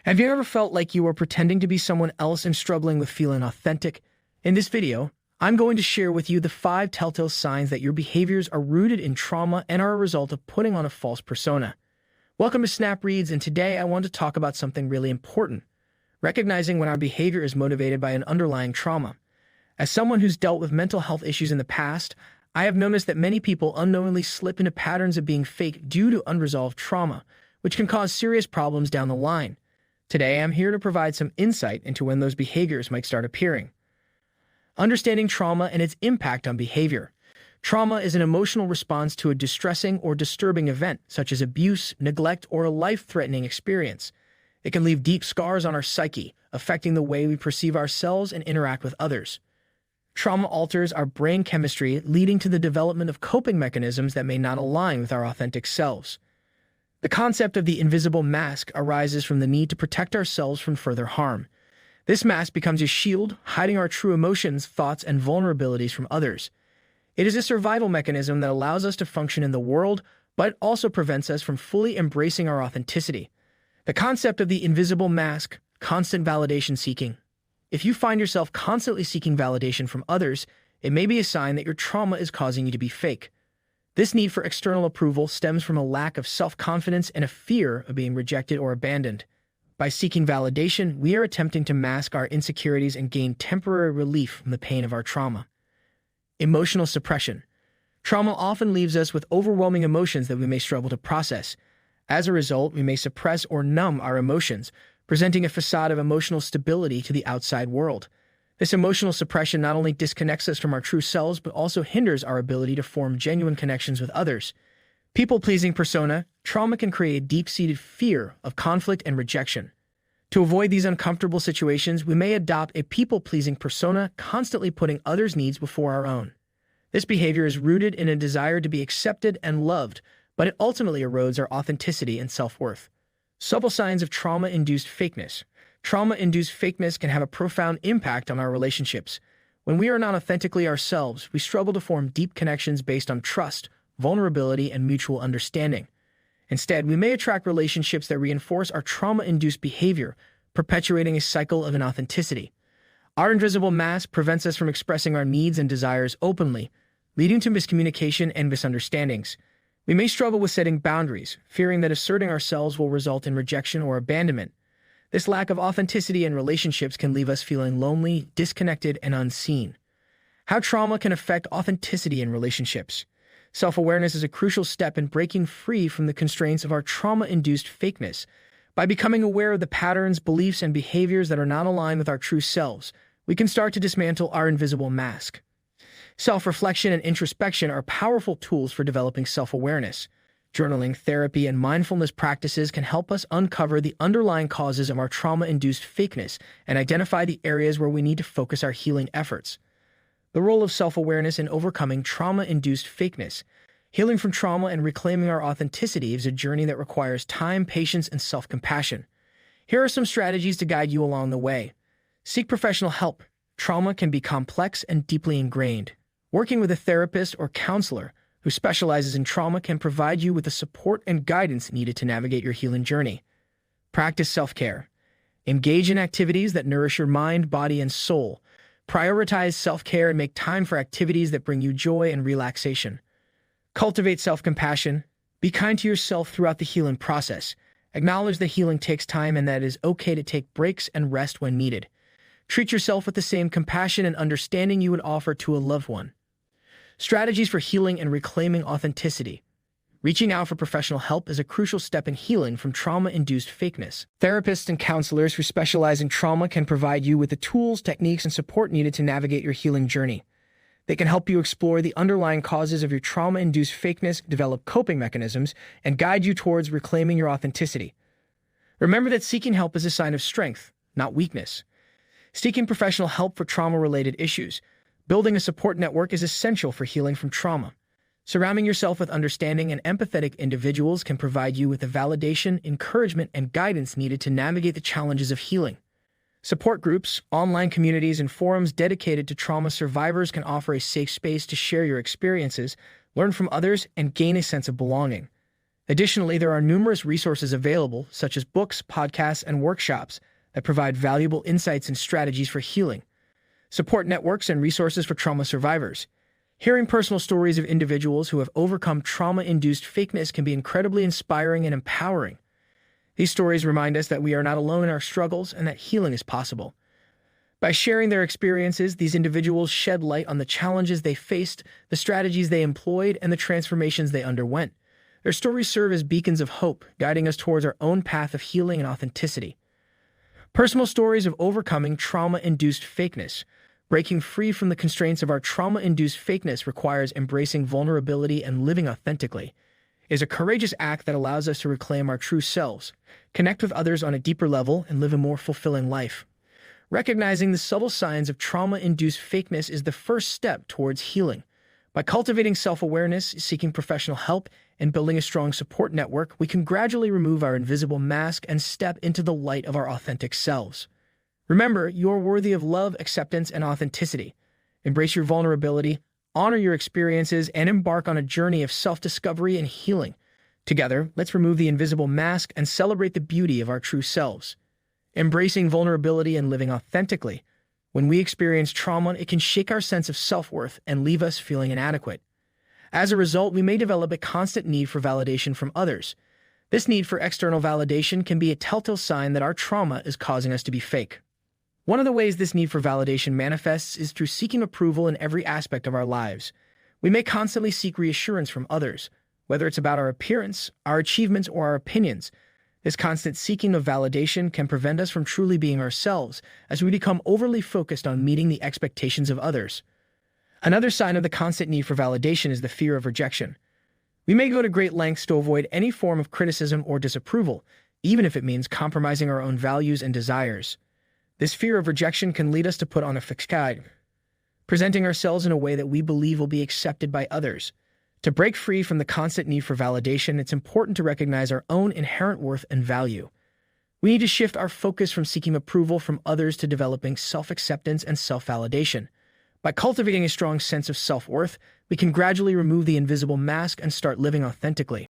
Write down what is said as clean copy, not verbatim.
Have you ever felt like you were pretending to be someone else and struggling with feeling authentic? In this video, I'm going to share with you the 5 telltale signs that your behaviors are rooted in trauma and are a result of putting on a false persona. Welcome to Snap Reads, and today I want to talk about something really important: recognizing when our behavior is motivated by an underlying trauma. As someone who's dealt with mental health issues in the past, I have noticed that many people unknowingly slip into patterns of being fake due to unresolved trauma, which can cause serious problems down the line. Today, I'm here to provide some insight into when those behaviors might start appearing. Understanding trauma and its impact on behavior. Trauma is an emotional response to a distressing or disturbing event, such as abuse, neglect, or a life-threatening experience. It can leave deep scars on our psyche, affecting the way we perceive ourselves and interact with others. Trauma alters our brain chemistry, leading to the development of coping mechanisms that may not align with our authentic selves. The concept of the invisible mask arises from the need to protect ourselves from further harm. This mask becomes a shield, hiding our true emotions, thoughts, and vulnerabilities from others. It is a survival mechanism that allows us to function in the world, but also prevents us from fully embracing our authenticity. The concept of the invisible mask, constant validation seeking. If you find yourself constantly seeking validation from others, it may be a sign that your trauma is causing you to be fake. This need for external approval stems from a lack of self-confidence and a fear of being rejected or abandoned. By seeking validation, we are attempting to mask our insecurities and gain temporary relief from the pain of our trauma. Emotional suppression. Trauma often leaves us with overwhelming emotions that we may struggle to process. As a result, we may suppress or numb our emotions, presenting a facade of emotional stability to the outside world. This emotional suppression not only disconnects us from our true selves, but also hinders our ability to form genuine connections with others. People-pleasing persona. Trauma can create a deep-seated fear of conflict and rejection. To avoid these uncomfortable situations, we may adopt a people-pleasing persona, constantly putting others' needs before our own. This behavior is rooted in a desire to be accepted and loved, but it ultimately erodes our authenticity and self-worth. Subtle signs of trauma-induced fakeness. Trauma-induced fakeness can have a profound impact on our relationships. When we are not authentically ourselves, we struggle to form deep connections based on trust, vulnerability, and mutual understanding. Instead, we may attract relationships that reinforce our trauma-induced behavior, perpetuating a cycle of inauthenticity. Our invisible mask prevents us from expressing our needs and desires openly, leading to miscommunication and misunderstandings. We may struggle with setting boundaries, fearing that asserting ourselves will result in rejection or abandonment. This lack of authenticity in relationships can leave us feeling lonely, disconnected, and unseen. How trauma can affect authenticity in relationships. Self-awareness is a crucial step in breaking free from the constraints of our trauma-induced fakeness. By becoming aware of the patterns, beliefs, and behaviors that are not aligned with our true selves, we can start to dismantle our invisible mask. Self-reflection and introspection are powerful tools for developing self-awareness. Journaling, therapy, and mindfulness practices can help us uncover the underlying causes of our trauma-induced fakeness and identify the areas where we need to focus our healing efforts. The role of self-awareness in overcoming trauma-induced fakeness. Healing from trauma and reclaiming our authenticity is a journey that requires time, patience, and self-compassion. Here are some strategies to guide you along the way. Seek professional help. Trauma can be complex and deeply ingrained. Working with a therapist or counselor who specializes in trauma can provide you with the support and guidance needed to navigate your healing journey. Practice self-care. Engage in activities that nourish your mind, body, and soul. Prioritize self-care and make time for activities that bring you joy and relaxation. Cultivate self-compassion. Be kind to yourself throughout the healing process. Acknowledge that healing takes time and that it is okay to take breaks and rest when needed. Treat yourself with the same compassion and understanding you would offer to a loved one. Strategies for healing and reclaiming authenticity. Reaching out for professional help is a crucial step in healing from trauma-induced fakeness. Therapists and counselors who specialize in trauma can provide you with the tools, techniques, and support needed to navigate your healing journey. They can help you explore the underlying causes of your trauma-induced fakeness, develop coping mechanisms, and guide you towards reclaiming your authenticity. Remember that seeking help is a sign of strength, not weakness. Seeking professional help for trauma-related issues. Building a support network is essential for healing from trauma. Surrounding yourself with understanding and empathetic individuals can provide you with the validation, encouragement, and guidance needed to navigate the challenges of healing. Support groups, online communities, and forums dedicated to trauma survivors can offer a safe space to share your experiences, learn from others, and gain a sense of belonging. Additionally, there are numerous resources available, such as books, podcasts, and workshops that provide valuable insights and strategies for healing, support networks, and resources for trauma survivors. Hearing personal stories of individuals who have overcome trauma-induced fakeness can be incredibly inspiring and empowering. These stories remind us that we are not alone in our struggles and that healing is possible. By sharing their experiences, these individuals shed light on the challenges they faced, the strategies they employed, and the transformations they underwent. Their stories serve as beacons of hope, guiding us towards our own path of healing and authenticity. Personal stories of overcoming trauma-induced fakeness. Breaking free from the constraints of our trauma-induced fakeness requires embracing vulnerability and living authentically. It is a courageous act that allows us to reclaim our true selves, connect with others on a deeper level, and live a more fulfilling life. Recognizing the subtle signs of trauma-induced fakeness is the first step towards healing. By cultivating self-awareness, seeking professional help, and building a strong support network, we can gradually remove our invisible mask and step into the light of our authentic selves. Remember, you're worthy of love, acceptance, and authenticity. Embrace your vulnerability, honor your experiences, and embark on a journey of self-discovery and healing. Together, let's remove the invisible mask and celebrate the beauty of our true selves. Embracing vulnerability and living authentically. When we experience trauma, it can shake our sense of self-worth and leave us feeling inadequate. As a result, we may develop a constant need for validation from others. This need for external validation can be a telltale sign that our trauma is causing us to be fake. One of the ways this need for validation manifests is through seeking approval in every aspect of our lives. We may constantly seek reassurance from others, whether it's about our appearance, our achievements, or our opinions. This constant seeking of validation can prevent us from truly being ourselves, as we become overly focused on meeting the expectations of others. Another sign of the constant need for validation is the fear of rejection. We may go to great lengths to avoid any form of criticism or disapproval, even if it means compromising our own values and desires. This fear of rejection can lead us to put on a facade, presenting ourselves in a way that we believe will be accepted by others. To break free from the constant need for validation, it's important to recognize our own inherent worth and value. We need to shift our focus from seeking approval from others to developing self-acceptance and self-validation. By cultivating a strong sense of self-worth, we can gradually remove the invisible mask and start living authentically.